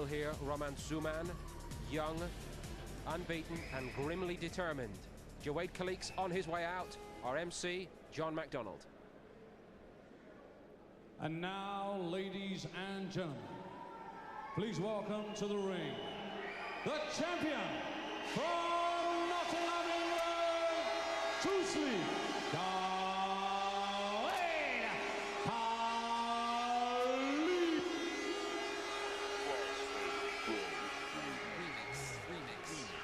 Here, Roman Dzhuman, young, unbeaten and grimly determined. Jawaid Khaliq's on his way out. Our MC, John MacDonald. And now, ladies and gentlemen, please welcome to the ring, the champion from Nottingham, England, to sleep, Jawaid Khaliq.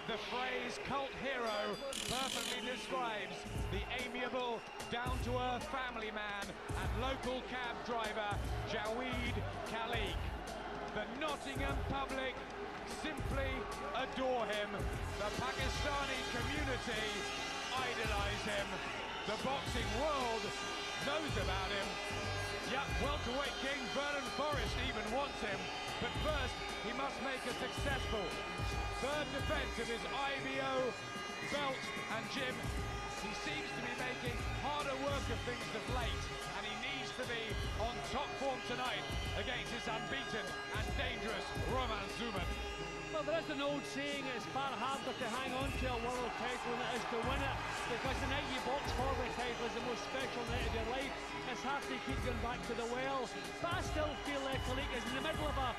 The phrase cult hero perfectly describes the amiable, down-to-earth family man and local cab driver, Jawaid Khaliq. The Nottingham public simply adore him. The Pakistani community idolise him. The boxing world knows about him. Yep, welterweight king Vernon Forrest even wants him. But first, he must make a successful third defence of his IBO belt and gym. He seems to be making harder work of things of late, and he needs to be on top form tonight against his unbeaten and dangerous Roman Dzhuman. Well, there is an old saying, it's far harder to hang on to a world title than it is to win it, because the night you box for the title is the most special night of your life. It's hard to keep going back to the well, but I still feel like Khaliq is in the middle of a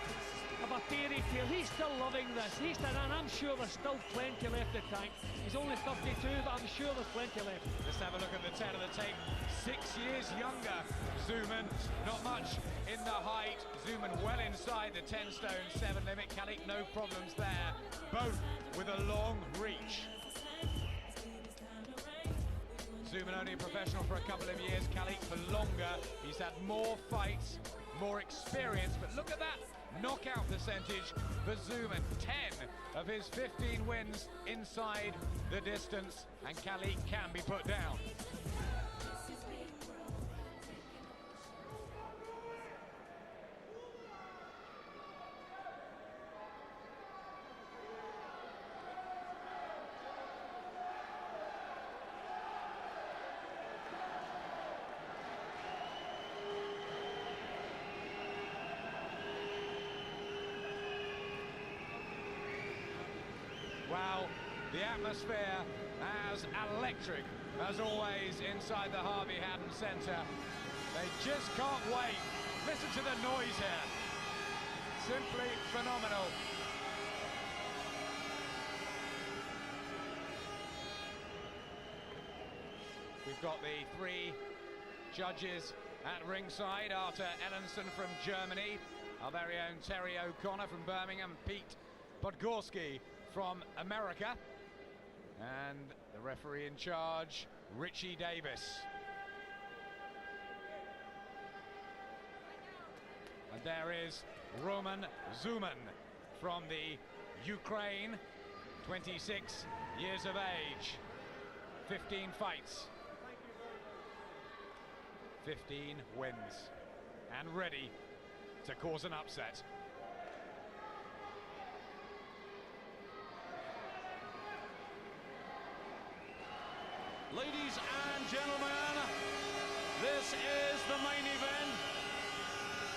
fairy tale. He's still loving this. And I'm sure there's still plenty left to tank. He's only 32, but I'm sure there's plenty left. Let's have a look at the 10 of the tape. 6 years younger, Dzhuman. Not much in the height. Dzhuman well inside the 10 stone 7 limit. Khaliq, no problems there. Both with a long reach. Dzhuman only a professional for a couple of years. Khaliq for longer. He's had more fights, more experience, but look at that knockout percentage for Dzhuman. 10 of his 15 wins inside the distance, and Khaliq can be put down. Wow, the atmosphere as electric as always inside the Harvey Hadden Centre. They just can't wait. Listen to the noise here. Simply phenomenal. We've got the 3 judges at ringside. Arthur Ellenson from Germany, our very own Terry O'Connor from Birmingham, Pete Podgorski from America, and the referee in charge, Richie Davis. And there is Roman Dzhuman from the Ukraine, 26 years of age, 15 fights, 15 wins, and ready to cause an upset. Ladies and gentlemen, this is the main event.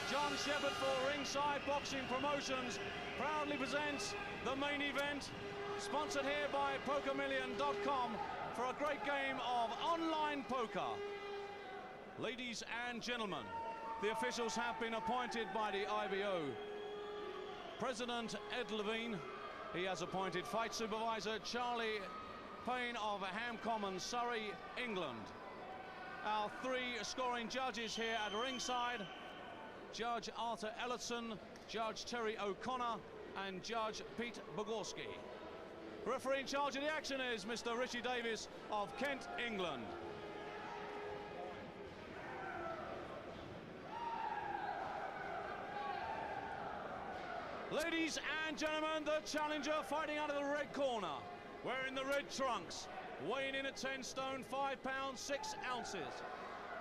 John Shepherd for Ringside Boxing Promotions proudly presents the main event, sponsored here by PokerMillion.com for a great game of online poker. Ladies and gentlemen, the officials have been appointed by the IBO. President Ed Levine, he has appointed fight supervisor Charlie Payne of Ham Common, Surrey, England. Our 3 scoring judges here at ringside, Judge Arthur Ellenson, Judge Terry O'Connor, and Judge Pete Podgorski. Referee in charge of the action is Mr. Richie Davis of Kent, England. Ladies and gentlemen, the challenger fighting out of the red corner, wearing the red trunks, weighing in at 10 stone, 5 pounds, 6 ounces.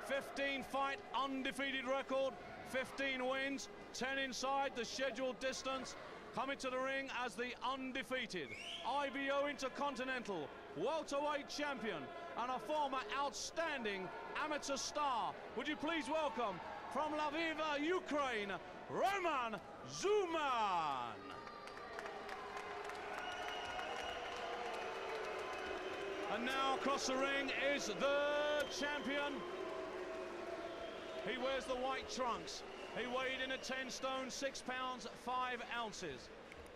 15 fight, undefeated record, 15 wins, 10 inside the scheduled distance. Coming to the ring as the undefeated IBO Intercontinental welterweight champion and a former outstanding amateur star. Would you please welcome from Lviv, Ukraine, Roman Dzhuman. And now across the ring is the champion. He wears the white trunks. He weighed in at 10 stone, 6 pounds, 5 ounces.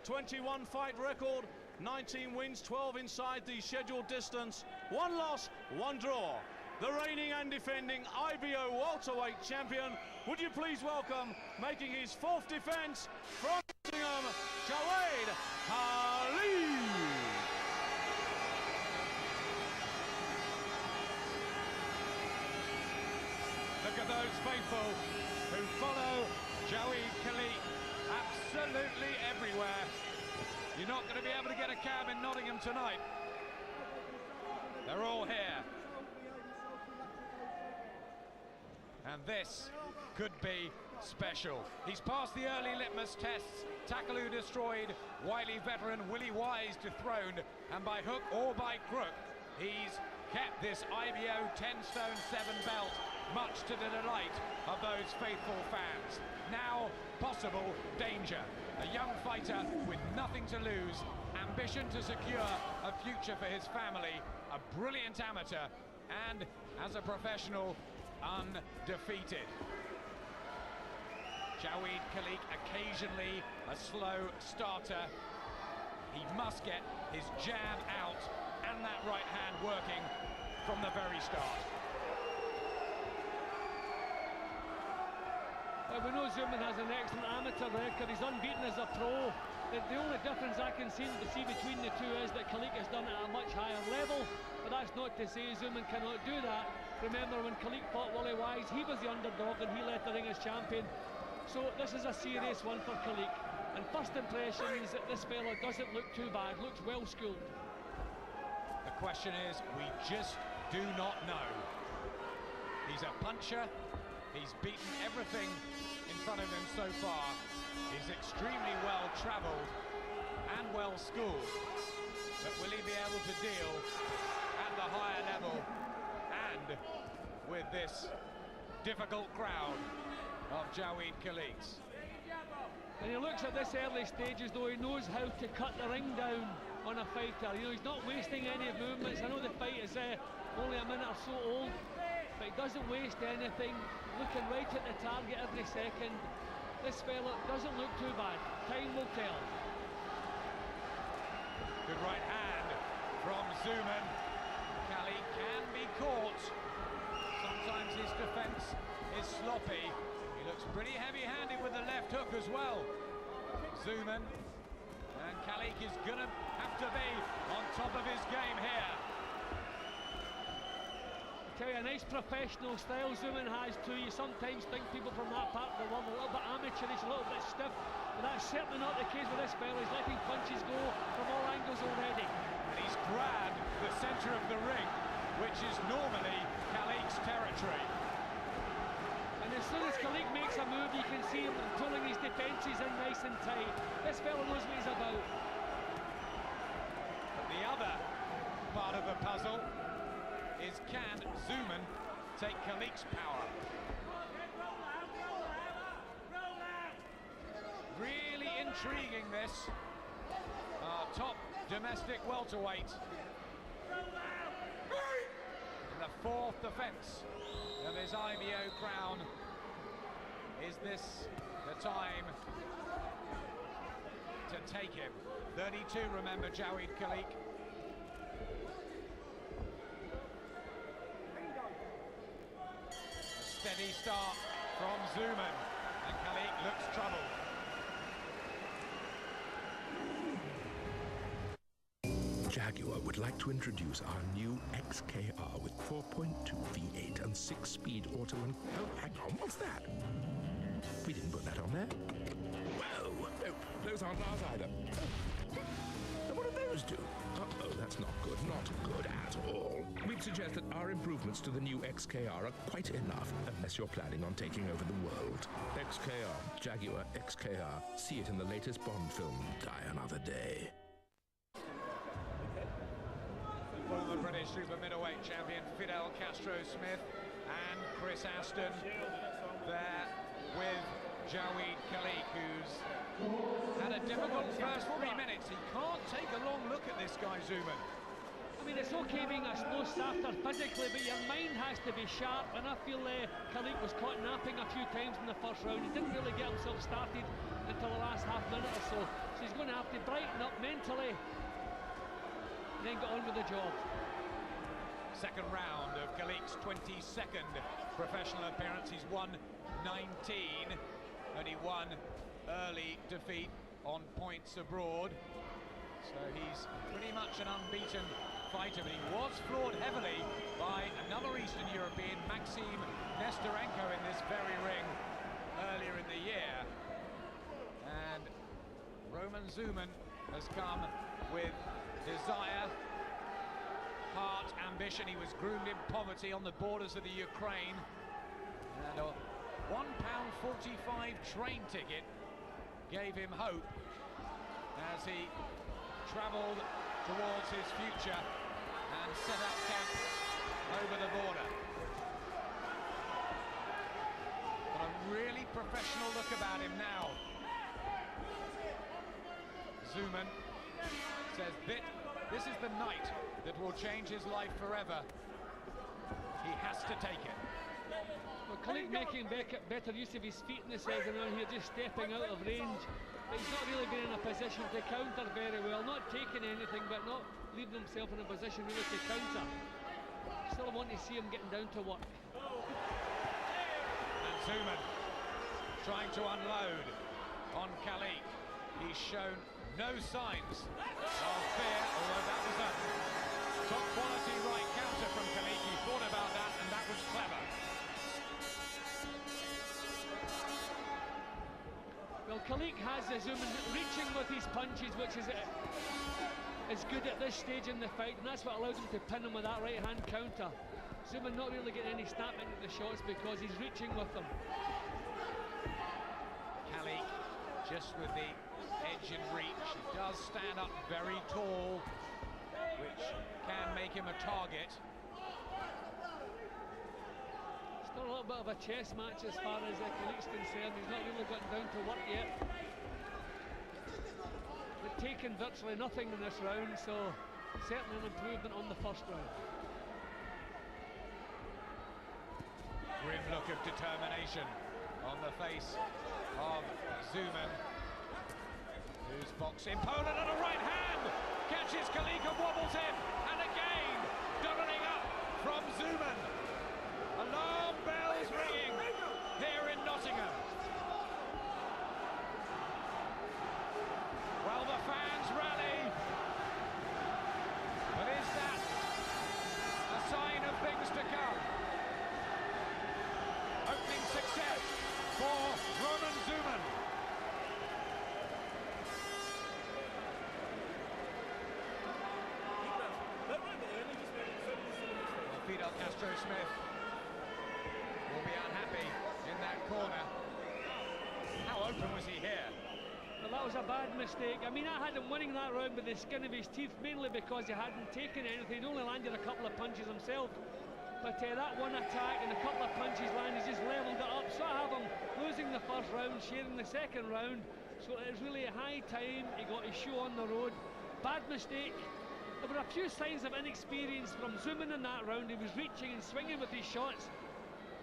21 fight record, 19 wins, 12 inside the scheduled distance. 1 loss, 1 draw. The reigning and defending IBO welterweight champion. Would you please welcome, making his 4th defence from Nottingham, Jawaid Khaliq. Look at those faithful who follow Jawaid Khaliq absolutely everywhere. You're not going to be able to get a cab in Nottingham tonight. They're all here. And this could be special. He's passed the early litmus tests. Tackle who destroyed, wily veteran Willie Wise dethroned, and by hook or by crook, he's kept this IBO 10 stone 7 belt, much to the delight of those faithful fans. Now, possible danger. A young fighter with nothing to lose, ambition to secure a future for his family, a brilliant amateur, and as a professional, undefeated. Jawaid Khaliq occasionally a slow starter. He must get his jab out and that right hand working from the very start. Well, we know Dzhuman has an excellent amateur record. He's unbeaten as a pro. The only difference I can see between the two is that Khaliq has done it at a much higher level, but that's not to say Dzhuman cannot do that. Remember when Khaliq fought Willie Wise, he was the underdog and he left the ring as champion. So this is a serious one for Khaliq. And first impressions, this fella doesn't look too bad, looks well schooled. The question is, we just do not know. He's a puncher, he's beaten everything in front of him so far. He's extremely well travelled and well schooled. But will he be able to deal at the higher level and with this difficult crowd of Jawaid Khaliq's? And he looks at this early stage as though he knows how to cut the ring down on a fighter. You know, he's not wasting any movements. I know the fight is only a minute or so old, but he doesn't waste anything, looking right at the target every second. This fella doesn't look too bad. Time will tell. Good right hand from Dzhuman. Khaliq can be caught. Sometimes his defence is sloppy. He looks pretty heavy-handed with the left hook as well. Dzhuman, and Khaliq is gonna have to be on top of his game here. I tell you, a nice professional style Dzhuman has too. You sometimes think people from that part of the world are a little bit amateurish, a little bit stiff, but that's certainly not the case with this fella. He's letting punches go from all angles already. And he's grabbed the centre of the ring, which is normally Khaliq's territory. And as soon as Khaliq makes a move, you can see him pulling his defences in nice and tight. This fella knows what he's about. But the other part of the puzzle is, can Dzhuman take Khaliq's power? Really intriguing this. Our top domestic welterweight. In the 4th defence of his IBO crown. Is this the time to take him? 32, remember, Jawaid Khaliq. Steady start from Dzhuman, and Khaliq looks troubled. Jaguar would like to introduce our new XKR with 4.2 V8 and 6-speed auto and... Oh, hang on, what's that? We didn't put that on there. Whoa, no, those aren't ours either. Oh, what do those do? Uh-oh, that's not good, not good at all. We'd suggest that our improvements to the new XKR are quite enough, unless you're planning on taking over the world. XKR, Jaguar XKR. See it in the latest Bond film, Die Another Day. Former British super middleweight champion Fidel Castro-Smith and Chris Aston there with Jawaid Khaliq, who's had a difficult first 3 minutes. He can't take a long look at this guy, Dzhuman. I mean, it's okay being a slow starter physically, but your mind has to be sharp, and I feel Khaliq was caught napping a few times in the first round. He didn't really get himself started until the last half minute or so, so he's going to have to brighten up mentally and then get on with the job. Second round of Khaliq's 22nd professional appearance. He's won 19, only one early defeat on points abroad. So he's pretty much an unbeaten fighter, but he was floored heavily by another Eastern European, Maxim Nestorenko, in this very ring earlier in the year. And Roman Dzhuman has come with desire, heart, ambition. He was groomed in poverty on the borders of the Ukraine, and a £1.45 train ticket gave him hope as he travelled towards his future and set up camp over the border. Got a really professional look about him now. Dzhuman says, this is the night that will change his life forever. He has to take it. Well, Khaliq making better use of his feet in the second round here, just stepping out of range. But he's not really been in a position to counter very well, not taking anything, but not leaving himself in a position really to counter. Still want to see him getting down to work. And Dzhuman trying to unload on Khaliq. He's shown no signs of fear, although that was a top quality right counter from Khaliq. He thought about that, and that was clever. Well, Khaliq has Dzhuman reaching with his punches, which is good at this stage in the fight, and that's what allowed him to pin him with that right-hand counter. Dzhuman not really getting any snap into the shots because he's reaching with them. Khaliq just with the edge and reach. He does stand up very tall, which can make him a target. Still a little bit of a chess match as far as Khaliq's concerned. He's not really gotten down to work yet. But taken virtually nothing in this round, so certainly an improvement on the first round. Grim look of determination on the face of Dzhuman, who's boxing Poland, and a right hand catches Khaliq and wobbles him, and again doubling up from Dzhuman. Alarm bells ringing here in Nottingham. Well, the fans rally, but is that a sign of things to come? Opening success for Roman Dzhuman. Well, Fidel Castro Smith will be unhappy in that corner. How open was he here? Well, that was a bad mistake. I mean, I had him winning that round by the skin of his teeth, mainly because he hadn't taken anything. He only landed a couple of punches himself. But that one attack and a couple of punches landed, he's just levelled it up. So I have him losing the first round, sharing the second round. So it was really a high time. He got his show on the road. Bad mistake. There were a few signs of inexperience from Dzhuman in that round. He was reaching and swinging with his shots.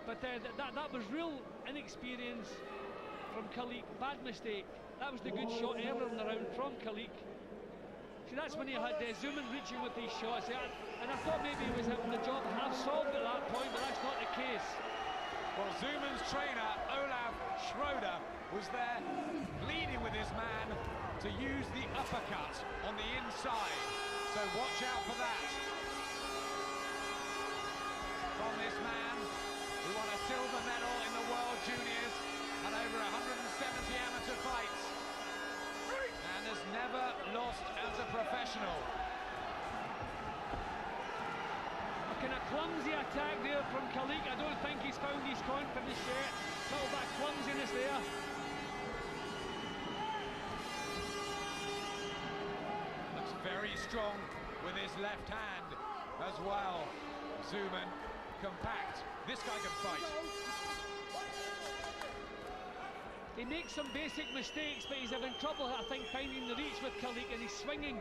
But that was real inexperience from Khaliq. Bad mistake. That was the good shot earlier in the round from Khaliq. See, that's when he had Dzhuman reaching with these shots. And I thought maybe he was having the job half solved at that point, but that's not the case. Well, Dzhuman's trainer, Olaf Schroeder, was there pleading with his man to use the uppercut on the inside. So watch out for that from this man who won a silver medal in the World Juniors and over 170 amateur fights and has never lost as a professional. A kind of clumsy attack there from Khaliq. I don't think he's found his confidence yet. A little bit of clumsiness there. Looks very strong with his left hand as well. Dzhuman, compact. This guy can fight. He makes some basic mistakes, but he's having trouble, I think, finding the reach with Khaliq, and he's swinging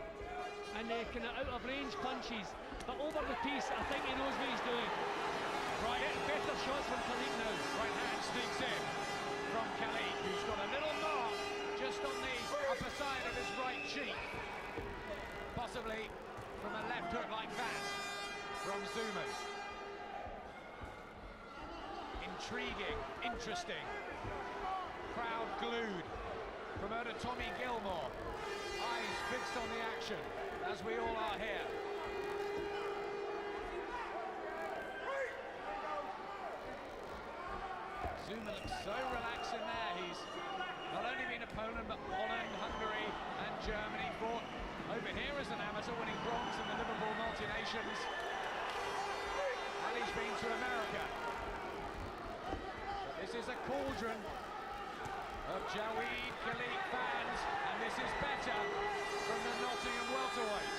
and kind of out-of-range punches. But over the piece, I think he knows what he's doing. Right, Better shots from Khaliq now. right hand sneaks in from Khaliq, who's got a little mark just on the upper side of his right cheek. Possibly from a left hook like that from Dzhuman. Intriguing, interesting. Crowd glued. Promoter Tommy Gilmore, eyes fixed on the action, as we all are here. Dzhuman looks so relaxed in there. He's not only been a Poland, but Holland, Hungary and Germany. Fought over here as an amateur, winning bronze in the Liverpool Multi-Nations. And he's been to America. But this is a cauldron of Jawaid Khaliq fans, and this is better from the Nottingham welterweight.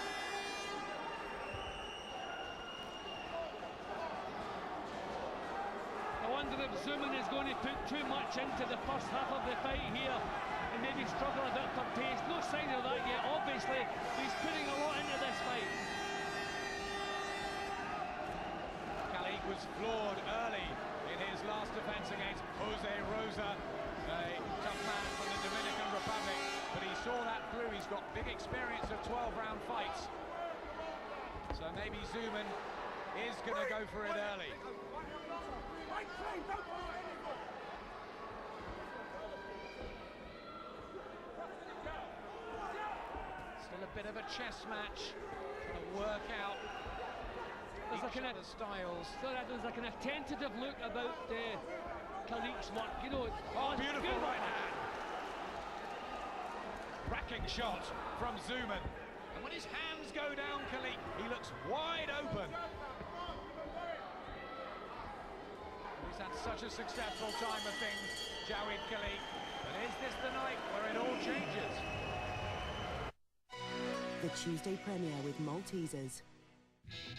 I wonder if Dzhuman is going to put too much into the first half of the fight here and maybe struggle a bit for pace. No sign of that yet, obviously. He's putting a lot into this fight. Khaliq was floored early in his last defense against Jose Rosa, a tough man from the Dominican Republic, but he saw that through. He's got big experience of 12-round fights. So maybe Dzhuman is going to go for it early. Still a bit of a chess match, trying to work out each of the styles. So there's like a tentative look about Khaliq's work, you know. Oh, beautiful right hand. Cracking shot from Dzhuman. And when his hands go down, Khaliq, he looks wide open. He's had such a successful time of things, Jawaid Khaliq. But is this the night where it all changes? The Tuesday premiere with Maltesers.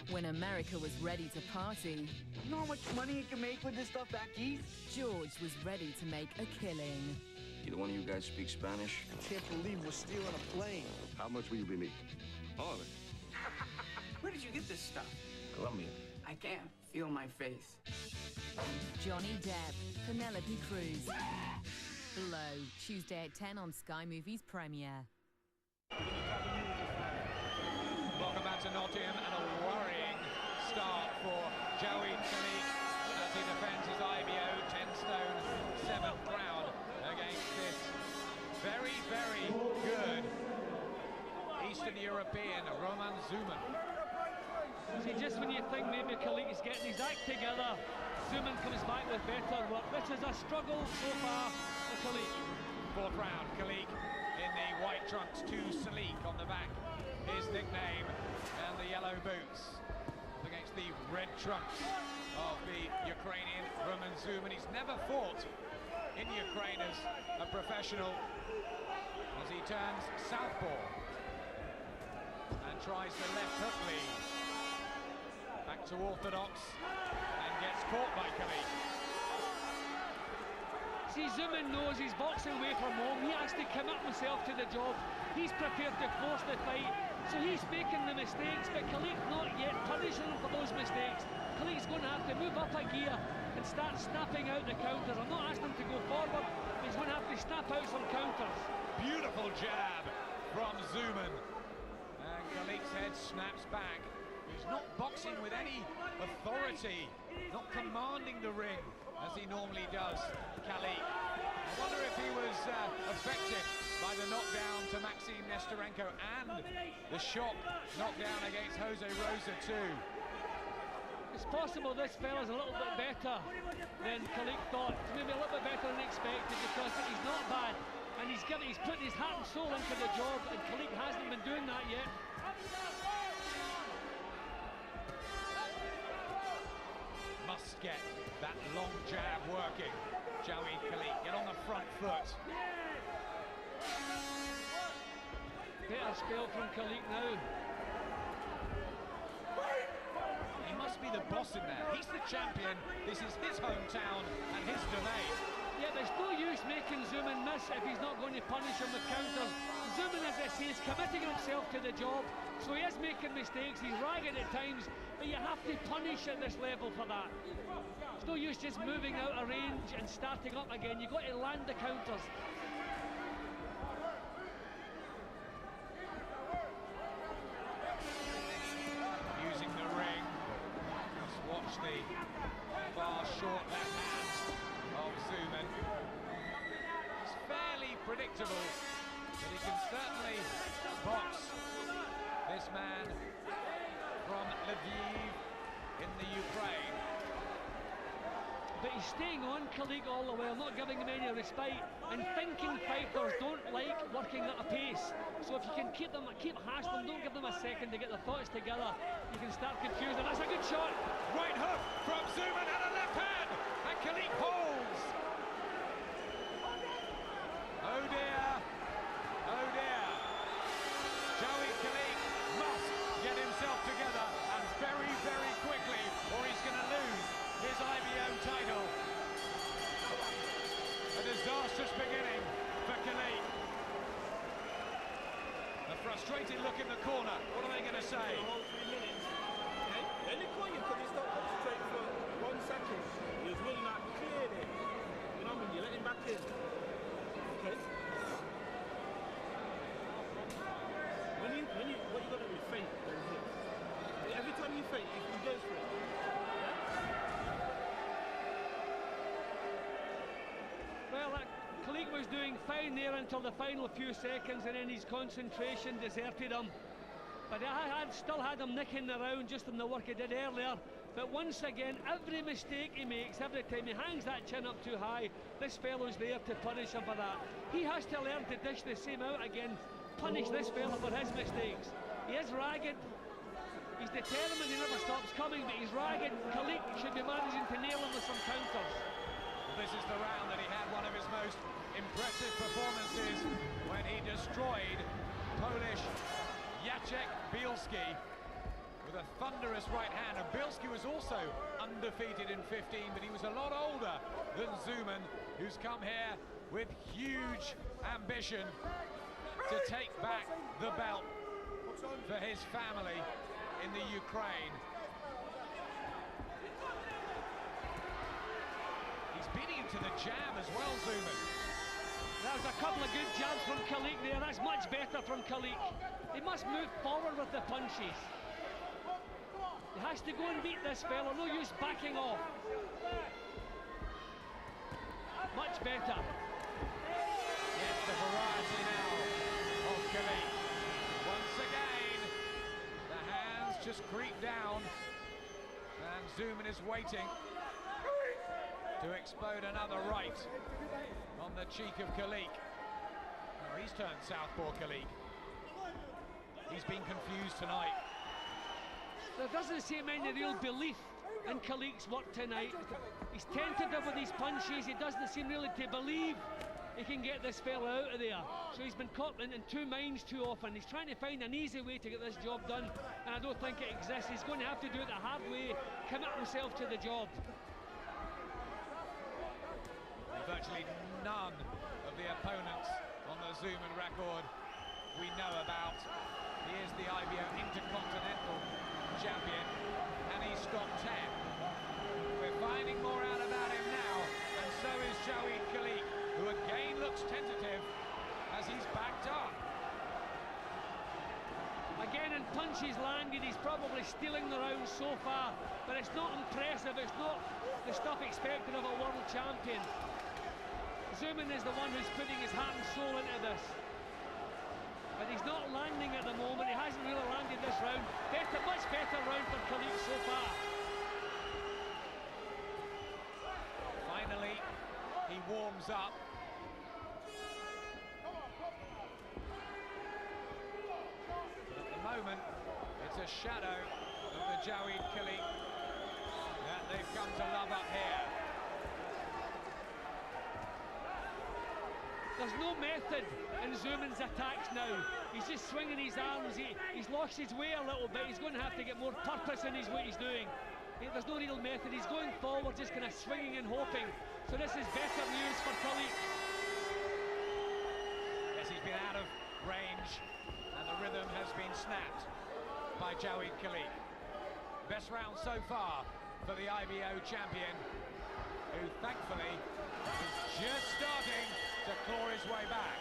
When America was ready to party, You know how much money you can make with this stuff back east? George was ready to make a killing. Either one of you guys speak Spanish? I can't believe we're stealing a plane. How much will you be making? All of it. Where did you get this stuff? Colombia. I can't feel my face. Johnny Depp, Penelope Cruz. Blow, Tuesday at 10 on Sky Movies Premiere. Welcome back to Nottingham, and a worrying start for Jawaid Khaliq as he defends his IBO 10-stone 7th round against this very, very good Eastern European Roman Dzhuman. See, just when you think maybe Khaliq is getting his act together, Dzhuman comes back with better work. This is a struggle so far for Khaliq. 4th round, Khaliq in the white trunks, to Salik on the back, his nickname, and the yellow boots against the red trunks of the Ukrainian Roman Dzhuman. He's never fought in Ukraine as a professional, as he turns southpaw and tries the left hook lead. Back to orthodox and gets caught by Khaliq. See, Dzhuman knows he's boxing away from home. He has to commit himself to the job. He's prepared to force the fight, so he's making the mistakes, but Khaliq not yet punishing him for those mistakes. Khaliq's going to have to move up a gear and start snapping out the counters. I'm not asking him to go forward, but he's going to have to snap out some counters. Beautiful jab from Dzhuman. And Khaliq's head snaps back. He's not boxing with any authority, not commanding the ring as he normally does, Khaliq. I wonder if he was affected by the knockdown to Maxim Nestorenko and the shock knockdown against Jose Rosa too. It's possible this fella's a little bit better than Khaliq thought. Maybe a little bit better than expected, because he's not bad. And he's putting his heart and soul into the job, and Khaliq hasn't been doing that yet. Must get that long jab working. Jawaid Khaliq, get on the front foot. Better spell from Khaliq now. He must be the boss in there. He's the champion. This is his hometown and his domain. Yeah, there's no use making Dzhuman miss if he's not going to punish him with counters. Dzhuman, as I say, is committing himself to the job, so he is making mistakes, he's ragged at times, but you have to punish at this level for that. It's no use just moving out of range and starting up again. You've got to land the counters. Using the ring. Let's watch the far short left hands of Dzhuman. It's fairly predictable, but he can certainly box this man from Lviv in the Ukraine. But he's staying on Khaliq all the while, not giving him any respite, and thinking fighters don't like working at a pace. So if you can keep hassling them, don't give them a second to get their thoughts together, you can start confusing them. That's a good shot. Right hook from Dzhuman and a left hand, and Khaliq holds. Oh dear, oh dear. Jawaid Khaliq must get himself together, and very, very quickly, or he's going to lose his IBO title. A disastrous beginning for Khaliq. A frustrated look in the corner. What are they going to say? The whole 3 minutes. Okay? They only call you because he stopped concentrate for 1 second. He was really like cleared it. You know what I mean? You let him back in. Okay? What you got to do is feint. Every time you feint, he goes for it. Well, Khaliq was doing fine there until the final few seconds, and then his concentration deserted him. But I still had him nicking around just in the work he did earlier. But once again, every mistake he makes, every time he hangs that chin up too high, this fellow's there to punish him for that. He has to learn to dish the same out again, punish this fellow for his mistakes. He is ragged. He's determined, he never stops coming, but he's ragged. Khaliq should be managing to nail him with some counters. This is the round that he had one of his most impressive performances when he destroyed Polish Jacek Bielski with a thunderous right hand. And Bielski was also undefeated in 15, but he was a lot older than Dzhuman, who's come here with huge ambition to take back the belt for his family in the Ukraine. He's beating him to the jab as well, Dzhuman. That was a couple of good jabs from Khaliq there. That's much better from Khaliq. He must move forward with the punches. He has to go and beat this fellow. No use backing off. Much better. Yes, the variety now of Khaliq. Once again, the hands just creep down, and Dzhuman is waiting to explode another right on the cheek of Khaliq. Oh, he's turned southpaw, Khaliq. He's been confused tonight. There doesn't seem any real belief in Khaliq's work tonight. He's tentative with his punches. He doesn't seem really to believe he can get this fella out of there. So he's been caught in two minds too often. He's trying to find an easy way to get this job done, and I don't think it exists. He's going to have to do it the hard way, commit himself to the job. Virtually none of the opponents on the Dzhuman record we know about. He is the IBO Intercontinental Champion, and he's top 10. We're finding more out about him now, and so is Jawaid Khaliq, who again looks tentative as he's backed up. Again, in punches landed, he's probably stealing the round so far, but it's not impressive. It's not the stuff expected of a world champion. Dzhuman is the one who's putting his heart and soul into this. But he's not landing at the moment. He hasn't really landed this round. Much better round for Khaliq so far. Finally, he warms up. But at the moment, it's a shadow of the Jawaid Khaliq that they've come to love up here. There's no method in Dzhuman's attacks now. He's just swinging his arms. He's lost his way a little bit. He's going to have to get more purpose in what he's doing. There's no real method. He's going forward, just kind of swinging and hoping. So this is better news for Khaliq. Yes, he's been out of range challenge, and the rhythm has been snapped by Jawaid Khaliq. Best round so far for the IBO champion, who thankfully is just starting to claw his way back.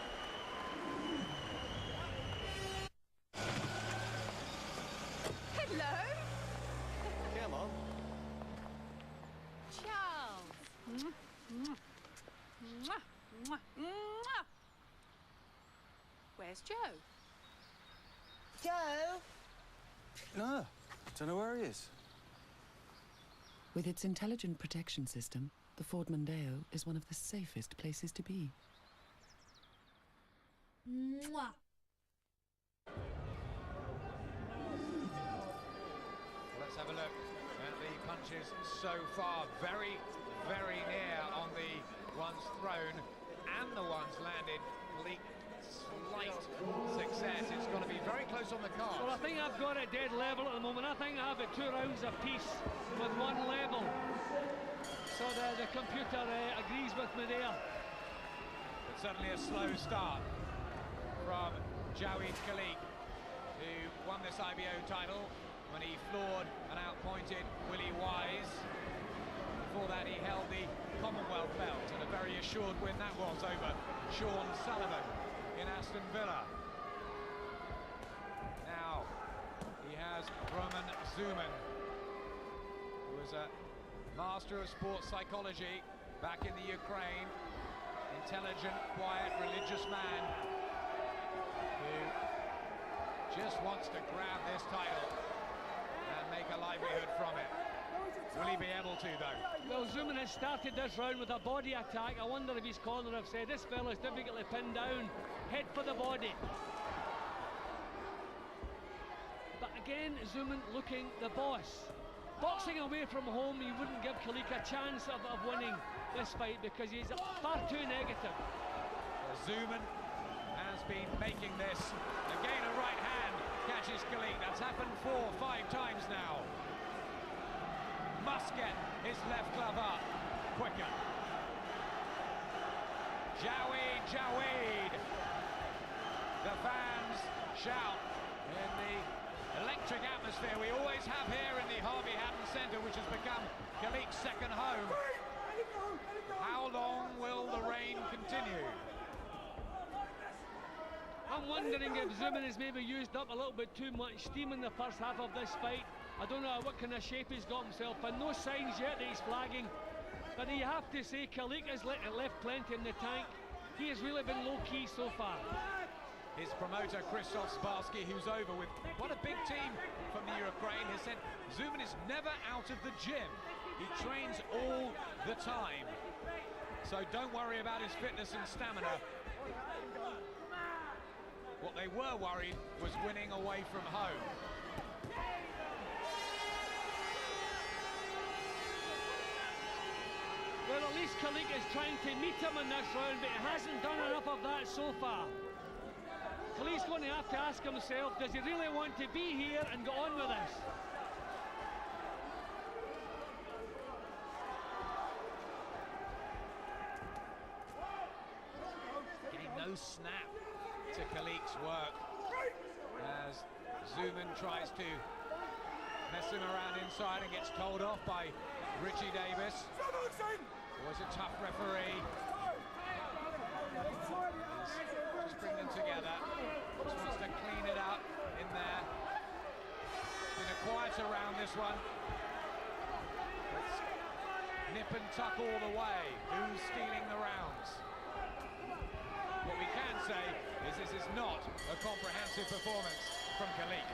Hello? Come on. Charles. Where's Joe? Joe? No, don't know where he is. With its intelligent protection system, the Ford Mondeo is one of the safest places to be. Mwah. Let's have a look at the punches so far. Very, very near on the ones thrown and the ones landed. Khaliq, slight success. It's got to be very close on the cards. Well, I think I've got it dead level at the moment. I think I have it 2 rounds apiece with 1 level. So the computer agrees with me there. But certainly a slow start from Jawaid Khaliq, who won this IBO title when he floored and outpointed Willie Wise. Before that, he held the Commonwealth belt, and a very assured win that was over Sean Sullivan in Aston Villa. Now, he has Roman Dzhuman, who was a master of sports psychology back in the Ukraine. Intelligent, quiet, religious man who just wants to grab this title and make a livelihood from it. Will he be able to, though? Well, Dzhuman has started this round with a body attack. I wonder if his corner have said, this fella's difficultly pinned down, head for the body. But again, Dzhuman looking the boss. Boxing away from home, he wouldn't give Khaliq a chance of winning this fight because he's far too negative. Dzhuman has been making this. Again, a right hand catches Khaliq. That's happened 4 or 5 times now. Must get his left glove up quicker. Jawaid. The fans shout in the electric atmosphere we always have here in the Harvey Hadden Centre, which has become Khaliq's second home. How long will the rain continue? I'm wondering if Dzhuman has maybe used up a little bit too much steam in the first half of this fight. I don't know what kind of shape he's got himself in. No signs yet that he's flagging. But you have to say, Khaliq has left plenty in the tank. He has really been low-key so far. His promoter, Krzysztof Sparsky, who's over with quite a big team from the Ukraine, has said Dzhuman is never out of the gym. He trains all the time. So don't worry about his fitness and stamina. What they were worried was winning away from home. Well, at least Khaliq is trying to meet him in this round, but he hasn't done enough of that so far. Khaliq's going to have to ask himself, does he really want to be here and go on with this? Getting no snap to Khaliq's work as Dzhuman tries to mess him around inside and gets told off by Richie Davis. Always a tough referee. Just bring them together. Just wants to clean it up in there. Been a quieter round, this one. Let's nip and tuck all the way. Who's stealing the rounds? What we can say is this is not a comprehensive performance from Khaliq.